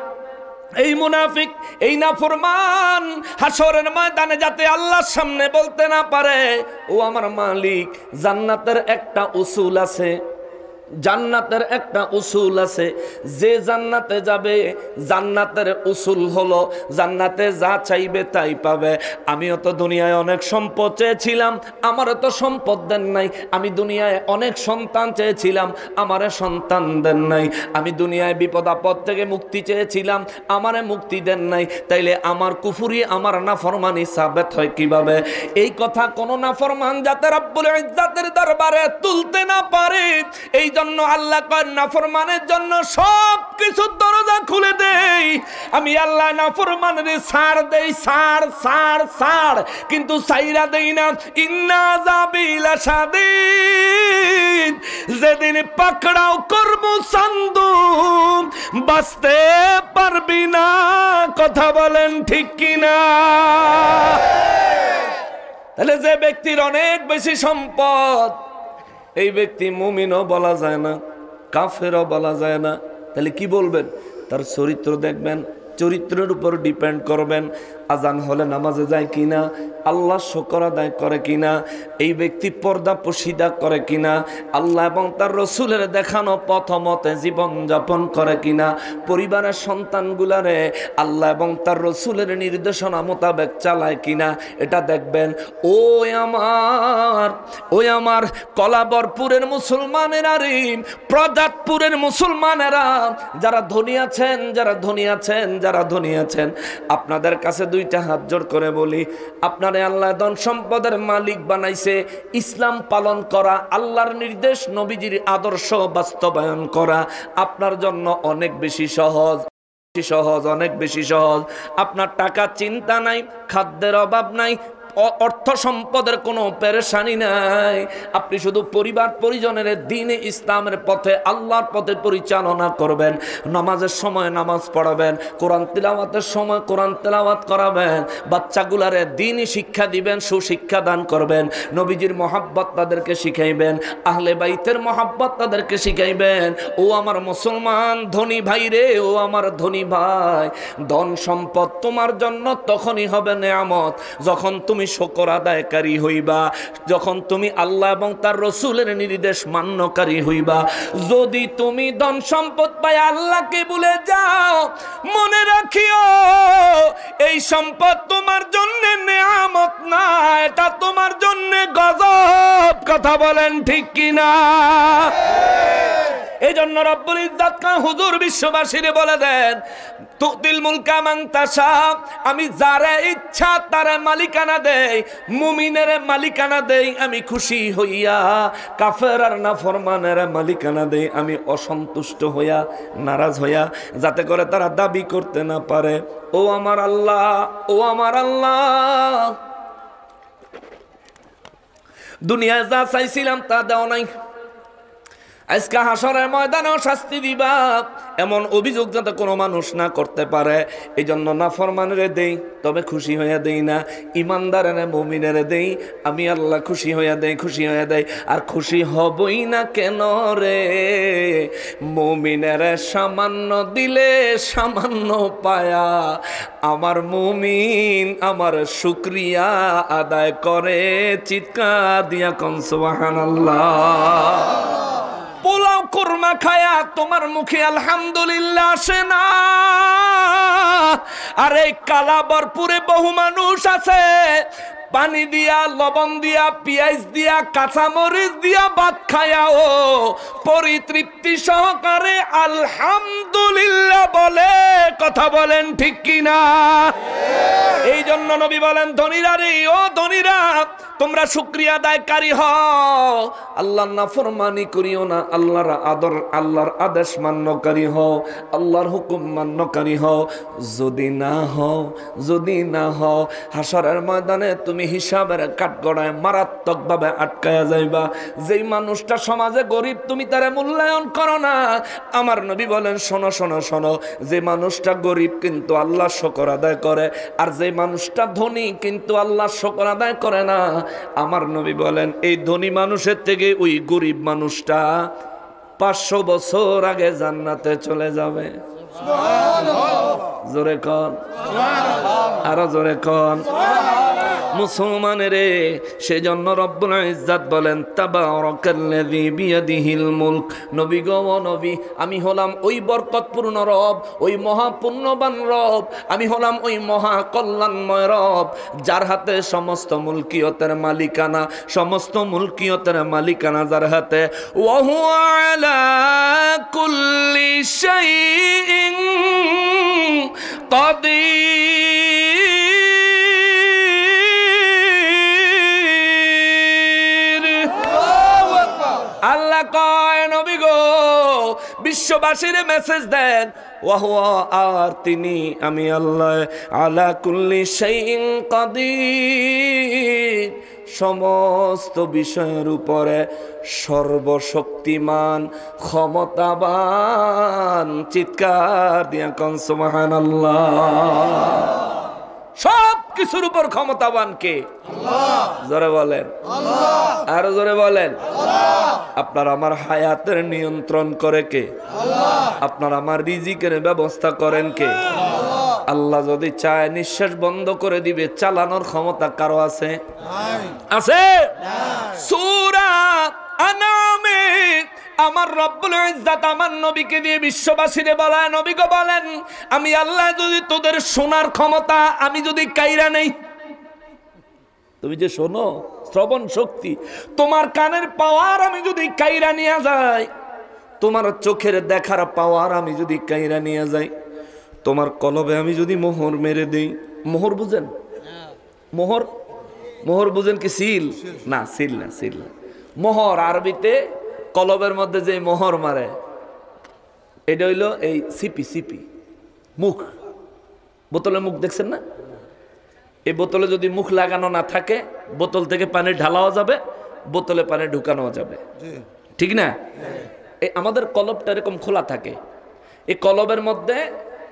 এই মুনাফিক, এই নাফরমান হাসরের ময়দানে যাতে আল্লাহর সামনে বলতে না পারে, ও আমার মালিক, জান্নাতের একটা উসুল আছে, জান্নাতের একটা উসুল আছে, যে জান্নাতে যাবে জান্নাতের উসুল হলো জান্নাতে যা চাইবে তাই পাবে। আমিও তো দুনিয়ায় অনেক সম্পদ চেয়েছিলাম, আমারও তো সম্পদ দেন নাই। আমি দুনিয়ায় অনেক সন্তান চেয়েছিলাম, আমারে সন্তান দেন নাই। আমি দুনিয়ায় বিপদ আপদ থেকে মুক্তি চেয়েছিলাম, আমারে মুক্তি দেন নাই। তাইলে আমার কুফরি, আমার নাফরমানি সাবেত হয় কিভাবে? এই কথা কোন নাফরমান যাতে রব্বুল ইজ্জতের দরবারে তুলতে না পারে, এই জন্য আল্লাহ কয় নাফরমানের জন্য সব কিছু দরজা খুলে দেই। আমি আল্লাহ নাফরমানের ছাড় দেই, ছাড় ছাড় ছাড়, কিন্তু ছাইরা দেই না। ইন্না যাবিলা শাদীদ, যেদিন পাকড়াও করব চান্দু বাঁচতে পারবি না। কথা বলেন ঠিক কিনা? তাহলে যে ব্যক্তির অনেক বেশি সম্পদ, এই ব্যক্তি মুমিনও বলা যায় না, কাফেরও বলা যায় না। তাহলে কি বলবেন? তার চরিত্র দেখবেন, চরিত্রের উপর ডিপেন্ড করবেন। আজান হলে নামাজে যায় কিনা, আল্লাহ শুকর আদায় করে কিনা, এই ব্যক্তি পর্দা পশিদা করে কিনা, আল্লাহ এবং তার রসুলের দেখানো পথ মতে জীবন যাপন করে কিনা, পরিবারের সন্তানগুলারে আল্লাহ এবং তার রসুলের নির্দেশনা মোতাবেক চালায় কিনা, এটা দেখবেন। ওই আমার কলাবরপুরের মুসলমানেরা, প্রজাতপুরের মুসলমানেরা, যারা ধনী আছেন, যারা ধনী আছেন, যারা ধনী আছেন, আপনাদের কাছে দুইটা হাত জোর করে বলি, আপনারে আল্লাহ ধন সম্পদের মালিক বানাইছে। ইসলাম পালন করা, আল্লাহর নির্দেশ, নবীজির আদর্শ বাস্তবায়ন করা আপনার জন্য অনেক বেশি সহজ, অনেক বেশি সহজ। আপনার টাকা চিন্তা নাই, খাদ্যের অভাব নাই, অর্থ সম্পদের কোনো পেরেশানি নাই। আপনি শুধু পরিবার পরিজনের দ্বীনে ইসলামের পথে, আল্লাহর পথে পরিচালনা করবেন। নামাজের সময় নামাজ পড়াবেন, কোরআন তিলাওয়াতের সময় কোরআন তিলাওয়াত করাবেন, বাচ্চাগুলারে দ্বীনি শিক্ষা দিবেন, সুশিক্ষা দান করবেন, নবীজির মহাব্বত তাদেরকে শিখাইবেন, আহলে বাইতের মহাব্বত তাদেরকে শিখাইবেন। ও আমার মুসলমান ধনী ভাই রে, ও আমার ধনী ভাই, ধন সম্পদ তোমার জন্য তখনই হবে নেয়ামত যখন তুমি শুকর আদায়কারী হইবা, যখন তুমি আল্লাহ এবং তার রসুলের নির্দেশ মান্যকারী হইবা। যদি তুমি ধন সম্পদ পাই আল্লাহকে ভুলে যাও, মনে রাখিও এই সম্পদ তোমার জন্য নেয়ামত না, এটা তোমার জন্য গজব। কথা বলেন ঠিক কিনা? এই জন্য রব্বুল ইজ্জত খান হুজুর বিশ্ববাসীরে বলে দেন, তুতিল মুলকা মান তাশা, আমি যারে ইচ্ছা তারে মালিকানা দেই, মুমিনের মালিকানা দেই আমি খুশি হইয়া, কাফের আর নাফরমানের মালিকানা দেই আমি অসন্তুষ্ট হইয়া, নারাজ হইয়া, যাতে করে তারা দাবি করতে না পারে ও আমার আল্লাহ, ও আমার আল্লাহ, দুনিয়ায় যা চাইছিলাম তা দাও নাই, আজকে হাসরের ময়দানেও শাস্তি দিবা, এমন অভিযোগ যাতে কোনো মানুষ না করতে পারে। এই জন্য নাফরমানেরে দেই, তবে খুশি হইয়া দেই না, ইমানদারের মুমিনেরে দেই, আমি আল্লাহ খুশি হইয়া দেই, খুশি হইয়া দেই। আর খুশি হবই না কেন রে, মুমিনেরে সামান্য দিলে সামান্য পায়া, আমার মুমিন আমার শুকরিয়া আদায় করে, চিৎকার দিয়া কোন সুবহানাল্লাহ। পোলাও কুরমা খায়া তোমার মুখে আলহামদুলিল্লাহ আসে না, আর এই কালাবরপুরে বহু মানুষ আছে পানি দিয়া, লবণ দিয়া, পেঁয়াজ দিয়া, কাঁচামরিচ দিয়া ভাত খায়াও পরিতৃপ্তি সহকারে আলহামদুলিল্লাহ বলে। কথা বলেন ঠিক কিনা? এই জন্য নবী বলেন, ধনীরা রে, ও ধনীরা, তোমরা শুকরিয়া আদায়কারী হও, আল্লাহর নাফরমানি করিও না, আল্লাহর আদেশ মান্যকারী হও, আল্লাহর হুকুম মান্যকারী হও। যদি না হও হাসরের ময়দানে তুমি হিসাবের কাঠগড়ায় মারাত্মকভাবে আটকায়া যাইবা। যেই মানুষটা সমাজে গরিব তুমি তারে মূল্যায়ন করো না, আমার নবী বলেন, শোনো শোনো শোনো, যে মানুষটা গরিব কিন্তু আল্লাহর শুকর আদায় করে, আর যে মানুষটা ধনী কিন্তু আল্লাহর শুকর আদায় করে না, আমার নবী বলেন এই ধনী মানুষের থেকে ওই গরিব মানুষটা 500 বছর আগে জান্নাতে চলে যাবে। জোরে কন, আরো জোরে কন। মুসলমানের সেজন্য রব্বুল ইজ্জত বলেন, তাবারাকাল্লাযী বিয়াদিহিল মুলক। নবী গো নবী, আমি হলাম ওই বরকতপূর্ণ রব, ওই মহাপুণ্যবান রব, আমি হলাম ওই মহা কল্যাণময় রব, যার হাতে সমস্ত মুলকিয়তের মালিকানা, সমস্ত মুলকিয়তের মালিকানা যার হাতে। ওয়া হুয়া আলা কুল্লি শাইইন কাদির। আল্লাহ কয়, নবী গো বিশ্ববাসীর মেসেজ দেন, আর তিনি আমি আল্লাহ আলা কুল্লি শাইইন কাদির, সমস্ত বিষয়ের উপরে সর্বশক্তিমান, ক্ষমতাবান। চিৎকার দিয়া কোন সুবহানাল্লাহ। সব কিছুর উপর ক্ষমতাবান কে? জোরে বলেন, আরো জোরে বলেন। আপনার আমার হায়াতের নিয়ন্ত্রণ করে কে? আপনার আমার রিজিকের ব্যবস্থা করেন কে? আল্লাহ যদি চায় নিঃশ্বাস বন্ধ করে দিবে, চালানোর ক্ষমতা কারো আছে? আছে? সূরা আনামে আমার রব্বুল ইজ্জত আমার নবীকে দিয়ে বিশ্ববাসীরে বলেন, নবী গো বলেন, আমি আল্লাহ যদি তোদের শোনার ক্ষমতা আমি যদি কাইরা নেই, তুমি যে শোনো শ্রবণ শক্তি, তোমার কানের পাওয়ার আমি যদি কাইরা নিয়ে যাই, তোমার চোখের দেখার পাওয়ার আমি যদি কাইরা নিয়ে যাই, তোমার কলবে আমি যদি মোহর মেরে দেই। মোহর বুঝেন? মোহর, মোহর বুঝেন কি? সিল না, সিল না, সিল না। মোহর আরবিতে কলবের মধ্যে যে মোহর মারে, এটা হইল এই সিপি। সিপি মুখ, বোতলে মুখ দেখছেন না? এই বোতলে যদি মুখ লাগানো না থাকে, বোতল থেকে পানি ঢালাও যাবে, বোতলে পানি ঢুকানো যাবে, ঠিক না? এই আমাদের কলবটা এরকম খোলা থাকে। এই কলবের মধ্যে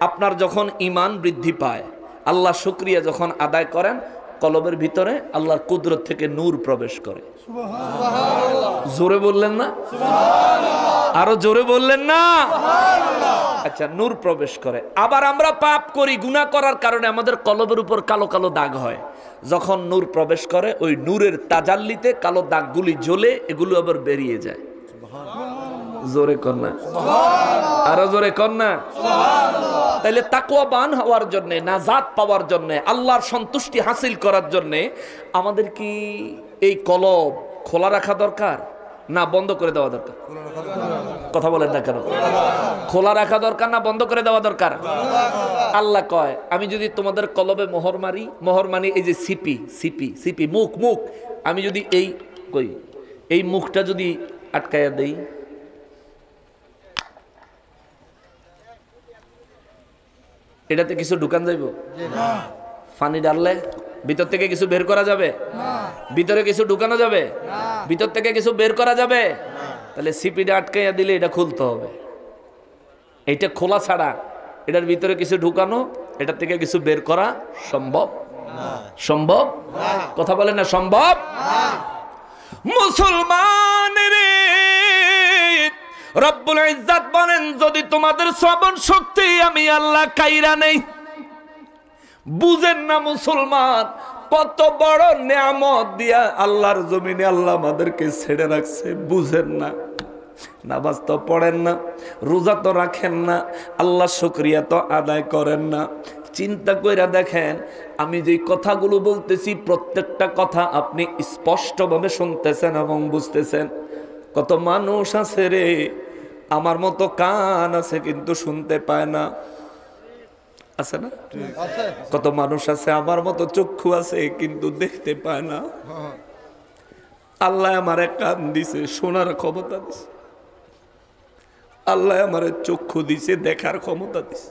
আপনার যখন ঈমান বৃদ্ধি পায়, আল্লাহ শুকরিয়া যখন আদায় করেন, কলবের ভিতরে আল্লাহর কুদরত থেকে নূর প্রবেশ করে। জোরে বললেন না? আরো জোরে বললেন না? আচ্ছা, নূর প্রবেশ করে। আবার আমরা পাপ করি, গুনাহ করার কারণে আমাদের কলবের উপর কালো কালো দাগ হয়। যখন নূর প্রবেশ করে, ওই নূরের তাজাল্লিতে কালো দাগগুলি জ্বলে এগুলো আবার বেরিয়ে যায়। জোরে কন্যা, আরো জোরে কন্যা। তাইলে তাকওয়াবান হওয়ার জন্য, নাজাত পাওয়ার জন্য, আল্লাহর সন্তুষ্টি হাসিল করার জন্য আমাদের কি এই কলব খোলা রাখা দরকার না বন্ধ করে দেওয়া দরকার? কথা বলেন না কেন? খোলা রাখা দরকার না বন্ধ করে দেওয়া দরকার? আল্লাহ কয়, আমি যদি তোমাদের কলবে মোহর মারি, মোহর মানি এই যে সিপি, সিপি, সিপি, মুখ, মুখ, আমি যদি এই মুখটা যদি আটকাইয়া দেই, এটাতে কিছু ঢুকান যাইব? পানি ডাললে ভিতর থেকে কিছু বের করা যাবে? ভিতরে কিছু ঢুকানো যাবে? ভিতর থেকে কিছু বের করা যাবে? তাহলে সিপিটা আটকাইয়া দিলে এটা খুলতে হবে। এটা খোলা ছাড়া এটার ভিতরে কিছু ঢুকানো, এটা থেকে কিছু বের করা সম্ভব? সম্ভব? কথা বলেন না সম্ভব? মুসলমান রে, রব্বুল ইজ্জত বলেন, যদি তোমাদের শ্রবণ শক্তি আমি আল্লাহ কাইরা নেই। বুঝেন না মুসলমান, কত বড় নিয়ামত দিয়া আল্লাহর জমিনে আল্লাহ আমাদেরকে ছেড়ে রাখছে। বুঝেন না, নামাজ তো পড়েন না, রোজা তো রাখেন না, আল্লাহ শুকরিয়া তো আদায় করেন না। চিন্তা কইরা দেখেন, আমি যে কথাগুলো বলতেছি প্রত্যেকটা কথা আপনি স্পষ্টভাবে শুনতেছেন এবং বুঝতেছেন। কত মানুষ আছে রে, আমার মতো কান আছে কিন্তু শুনতে পায় না, আছে না? কত মানুষ আছে আমার মতো চক্ষু আছে কিন্তু দেখতে পায় না। আল্লাহ আমারে কান দিছে, শোনার ক্ষমতা দিছে। আল্লাহ আমারে চক্ষু দিছে, দেখার ক্ষমতা দিছে।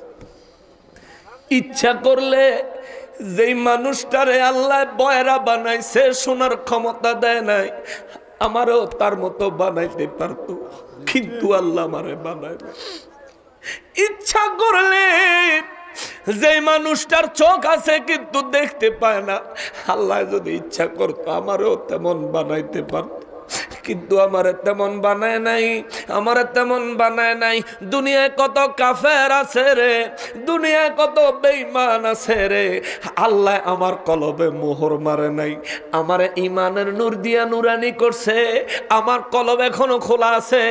ইচ্ছা করলে যেই মানুষটারে আল্লাহ বয়রা বানাইছে, শোনার ক্ষমতা দেয় নাই, আমারও তার মতো বানাইতে পারতো, কিন্তু আল্লাহ আমারে বানায়। ইচ্ছা করলে যে মানুষটার চোখ আছে কিন্তু দেখতে পায় না, আল্লাহ যদি ইচ্ছা করতো আমারও তেমন বানাইতে পারতো, কিন্তু আমারে তেমন বানায় নাই, আমারে তেমন বানায় নাই। দুনিয়ায় কত কাফের আছে রে, দুনিয়ায় কত বেঈমান আছে রে, আল্লাহ আমার কলবে মোহর মারে নাই, আমার ঈমানের নূর দিয়া নুরানি করছে, আমার কলব এখনো খোলা আছে,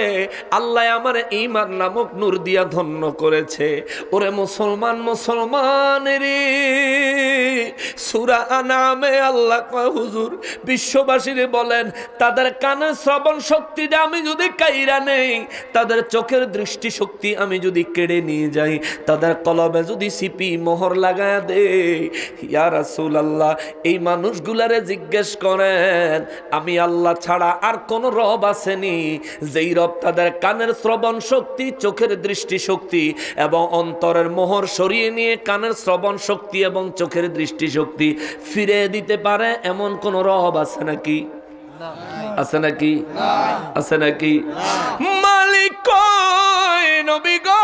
আল্লাহ আমার ঈমান নামক নূর দিয়া ধন্য করেছে। ওরে মুসলমান, মুসলমান রে, সূরা আনামে আল্লাহ কয়, হুজুর বিশ্ববাসীরে বলেন, তাদের কানে শ্রবণ শক্তিটা আমি যদি কাইরা নেই, তাদের চোখের দৃষ্টি শক্তি আমি যদি কেড়ে নিয়ে যাই, তাদের কলবে যদি সিপি মোহর লাগায় দেই, ইয়া রাসূলুল্লাহ, এই মানুষগুলারে জিজ্ঞেস করেন, আমি আল্লাহ ছাড়া আর কোন রব আসেনি যেই রব তাদের কানের শ্রবণ শক্তি, চোখের দৃষ্টি শক্তি এবং অন্তরের মোহর সরিয়ে নিয়ে কানের শ্রবণ শক্তি এবং চোখের দৃষ্টি শক্তি ফিরে দিতে পারে? এমন কোন রব আছে নাকি? আছে নাকি? আছে নাকি? মালিক কয়, নবী গো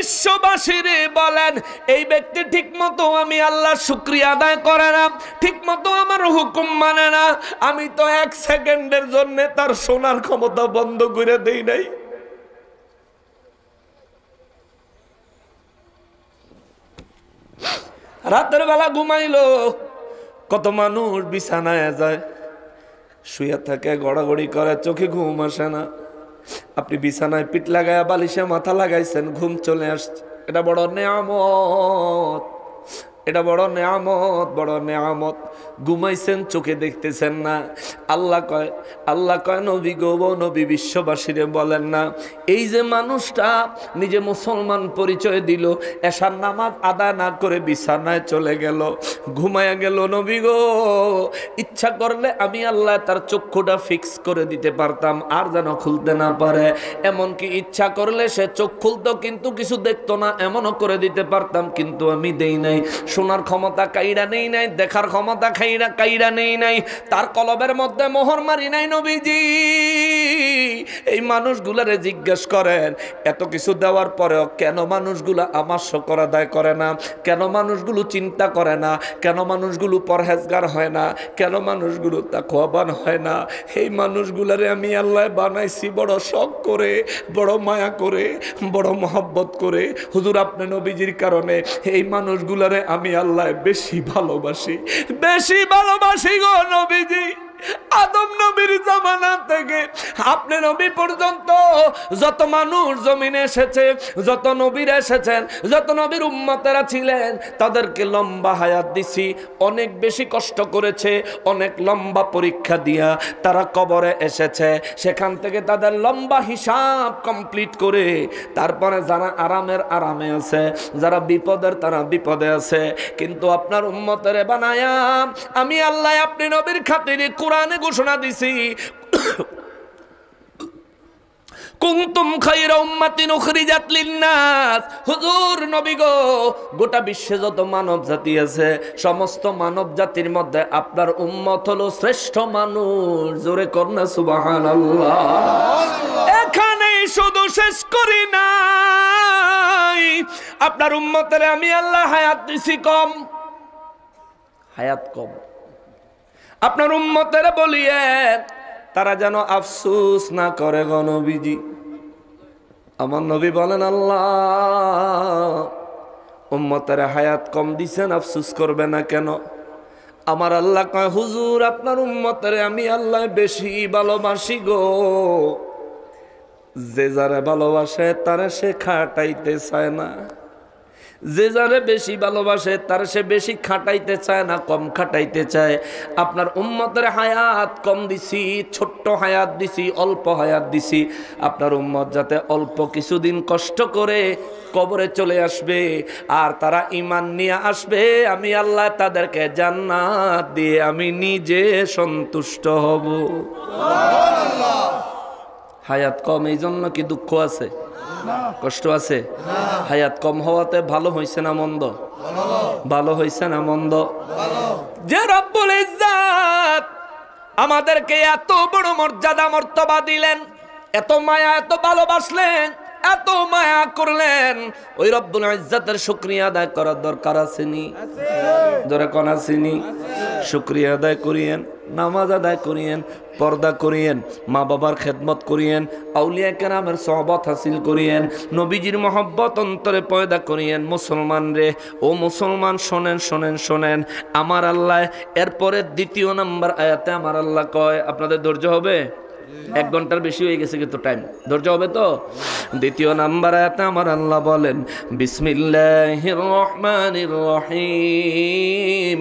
বিশ্ববাসীরে বলেন, এই ব্যক্তি ঠিক মতো আমি আল্লাহর শুকরিয়া আদায় করে না, ঠিক মতো আমার হুকুম মানে না, আমি তো 1 সেকেন্ডের জন্য তার শোনার ক্ষমতা বন্ধ করে দেই নাই। রাতের বেলা ঘুমাইলো, কত মানুষ বিছানায় যায়, শুয়ে থাকে, গড়াগড়ি করে, চোখে ঘুম আসে না। আপনি বিছানায় পিঠ লাগায়া বালিশে মাথা লাগাইছেন, ঘুম চলে আসছে। এটা বড় নেয়ামত, এটা বড় নেয়ামত, বড় নেয়ামত। ঘুমাইছেন, চোখে দেখতেছেন না। আল্লাহ কয় নবী গো, নবী বিশ্ববাসীরে বলেন না, এই যে মানুষটা নিজে মুসলমান পরিচয় দিল, এশার নামাজ আদায় না করে বিছানায় চলে গেল, ঘুমায়া গেল, নবী গো ইচ্ছা করলে আমি আল্লাহ তার চক্ষুটা ফিক্স করে দিতে পারতাম, আর যেন খুলতে না পারে। এমনকি ইচ্ছা করলে সে চোখ খুলতো কিন্তু কিছু দেখতো না, এমনও করে দিতে পারতাম, কিন্তু আমি দেই নাই। শোনার ক্ষমতা কাইরা নেই নাই, দেখার ক্ষমতা কাইরা নেই নাই, তার কলবের মধ্যে মোহর মারি নাই নবীজি। এই মানুষগুলারে জিজ্ঞেস করেন, এত কিছু দেওয়ার পরেও কেন মানুষগুলা আমার শুকর আদায় করে না, কেন মানুষগুলো চিন্তা করে না, কেন মানুষগুলো পরহেজগার হয় না, কেন মানুষগুলো তাকওয়াবান হয় না? এই মানুষগুলারে আমি আল্লাহ বানাইছি বড় শখ করে, বড় মায়া করে, বড় মহব্বত করে। হুজুর আপনি নবীজির কারণে এই মানুষগুলারে আমি আল্লাহ বেশি ভালোবাসি, বেশি ভালোবাসি গো নবীজি। আদম নবীর জামানা থেকে আপনি নবী পর্যন্ত যত মানুষ জমিনে এসেছে, যত নবীরা এসেছেন, যত নবীর উম্মতেরা ছিলেন, তাদেরকে লম্বা হায়াত দিছি, অনেক বেশি কষ্ট করেছে, অনেক লম্বা পরীক্ষা দিয়া তারা কবরে এসেছে। সেখান থেকে তাদের লম্বা হিসাব কমপ্লিট করে তারপরে যারা আরামে আছে, যারা বিপদের তারা বিপদে আছে। কিন্তু আপনার উম্মতের বানায়া আমি আল্লাহ আপনি নবীর খাতিরে কোরআনে ঘোষণা দিছি, কুনতুম খায়রা উম্মাতিন উখরিজাত লিন-নাস। হুজুর নবী গো, গোটা বিশ্বে যত মানব জাতি আছে, সমস্ত মানব জাতির মধ্যে আপনার উম্মত হলো শ্রেষ্ঠ মানুষ। জোরে করনা সুবহানাল্লাহ। এখানে শুধু শেষ করি নাই, আপনার উম্মতের আমি আল্লাহ হায়াত দিছি কম, হায়াত কম। আপনার উম্মতের বলিয়ে তারা যেন আফসোস না করে গো নবীজি। আমার নবী বলেন, আল্লাহ উম্মতের হায়াত কম দিছেন, আফসোস করবে না কেন? আমার আল্লাহ কয়, হুজুর আপনার উম্মতের আমি আল্লাহ বেশি ভালোবাসি গো। যে যারে ভালোবাসে তারে সে খাটাইতে চায় না, যে যারে বেশি ভালোবাসে তার সে বেশি খাটাইতে চায় না, কম খাটাইতে চায়। আপনার উম্মতের হায়াত কম দিছি, ছোট্ট হায়াত দিছি, অল্প হায়াত দিছি। আপনার উম্মত যাতে অল্প কিছুদিন কষ্ট করে কবরে চলে আসবে, আর তারা ঈমান নিয়ে আসবে, আমি আল্লাহ তাদেরকে জান্নাত দিয়ে আমি নিজে সন্তুষ্ট হব। সুবহানাল্লাহ। হায়াত কম এই জন্য কি দুঃখ আছে, কষ্ট আছে? হায়াত কম হওয়াতে ভালো হইছে না মন্দ? ভালো হইছে না মন্দ? যে রব্বুল ইজ্জত আমাদেরকে এত বড় মর্যাদা মর্তবা দিলেন, এত মায়া, এত ভালোবাসলেন, এত মায়া করলেন, ওই রব্বুল ইজ্জতের শুকরিয়া আদায় করার দরকার আসেনি? জোরে কোন আসেনি? শুকরিয়া আদায় করিয়েন, নামাজ আদায় করিয়েন, পর্দা করিয়েন, মা বাবার খেদমত করিয়েন, আউলিয়া কেরামের সোহবত হাসিল করিয়েন, নবীজির মহব্বত অন্তরে পয়দা করিয়েন। মুসলমান রে, ও মুসলমান শোনেন শোনেন শোনেন, আমার আল্লাহ এরপরে 2 নম্বর আয়াতে আমার আল্লাহ কয়, আপনাদের ধৈর্য হবে? 1 ঘন্টার বেশি হয়ে গেছে কিন্তু টাইম, ধৈর্য হবে তো? 2 নম্বর আয়াতে আমার আল্লাহ বলেন, বিসমিল্লাহির রহমানির রহিম,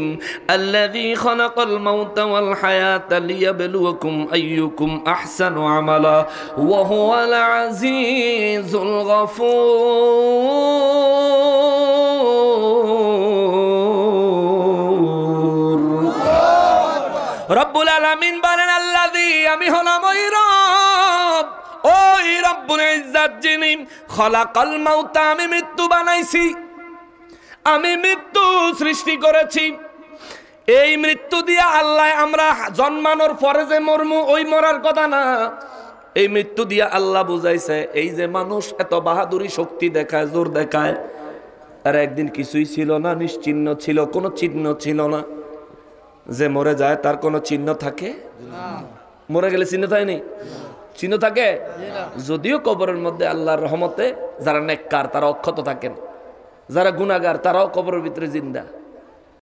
আল্লাযী খালাকাল মাউতা ওয়াল হায়াতা লিয়াবলুয়াকুম আইয়ুকুম আহসানু আমালা ওয়া হুয়াল আজিজুল গফুর। রব্বুল আলামিন বলেন, আল্লাযী, আমি হলাম ওই রব, ওই রব্বুল ইজ্জত যিনি খলাকাল মাউতা, আমি মৃত্যু বানাইছি, আমি মৃত্যু সৃষ্টি করেছি। এই মৃত্যু দিয়ে আল্লাহ আমরা জন্মানোর পরে যে মরমু, ওই মরার কথা না, এই মৃত্যু দিয়া আল্লাহ বুঝাইছে এই যে মানুষ এত বাহাদুরি শক্তি দেখায়, জোর দেখায়, আর একদিন কিছুই ছিল না, নিশ্চিহ্ন ছিল, কোনো চিহ্ন ছিল না। যে মরে যায় তার কোনো চিহ্ন থাকে? মরে গেলে চিহ্ন থাকেনি? চিহ্ন থাকে? যদিও কবরের মধ্যে আল্লাহর রহমতে যারা নেককার তারা অক্ষত থাকেন, যারা গুনাহগার তারাও কবরের ভিতরে জিন্দা।